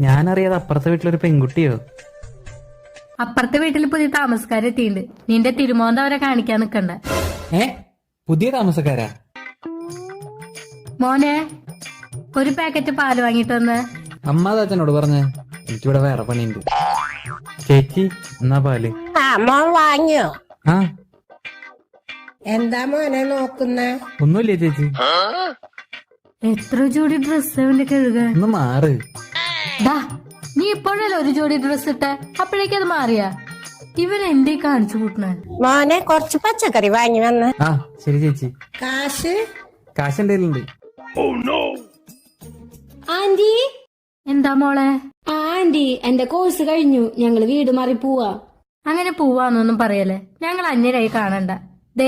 ഞാനറിയാതെ അപ്പുറത്തെ വീട്ടിലൊരു പെൺകുട്ടിയോ? അപ്പുറത്തെ വീട്ടിൽ പുതിയ താമസക്കാരെത്തിണ്ട്. നിന്റെ തിരുമോന്ത അവരെ കാണിക്കാൻ നിക്കണ്ട. പുതിയ താമസക്കാരാ? മോനെ, ഒരു പാക്കറ്റ് പാല് വാങ്ങിട്ട് വന്ന്. അമ്മ അച്ഛനോട് പറഞ്ഞേ, എനിക്കിവിടെ വേറെ പണിയുണ്ട്. ചേച്ചി എന്നാ പാല്. മോൻ വാങ്ങിയോ? ആ, എന്താ മോനെ നോക്കുന്ന? ഒന്നുമില്ലേ ചേച്ചി. എത്ര ജോഡി ഡ്രസ് അവന്റെ കഴുകാൻ? ഒന്ന് മാറ്. ദാ, നീ ഇപ്പോഴല്ലേ ഒരു ജോഡി ഡ്രസ് ഇട്ട, അപ്പോഴേക്കത് മാറിയാ? ഇവൻ എന്തേ കാണിച്ചു കൂട്ടണ? മോനെ കുറച്ച് പച്ചക്കറി വാങ്ങി വന്ന്. ആ ശരി ചേച്ചി. കാശ് എന്റെ കയ്യിലുണ്ട്. ആന്റി, എന്താ മോളെ? ആന്റി എന്റെ കോഴ്സ് കഴിഞ്ഞു, ഞങ്ങള് വീട് മാറി പോവാ. അങ്ങനെ പോവാന്നൊന്നും പറയല്ലേ, ഞങ്ങൾ അന്യരായി കാണണ്ട. ദേ,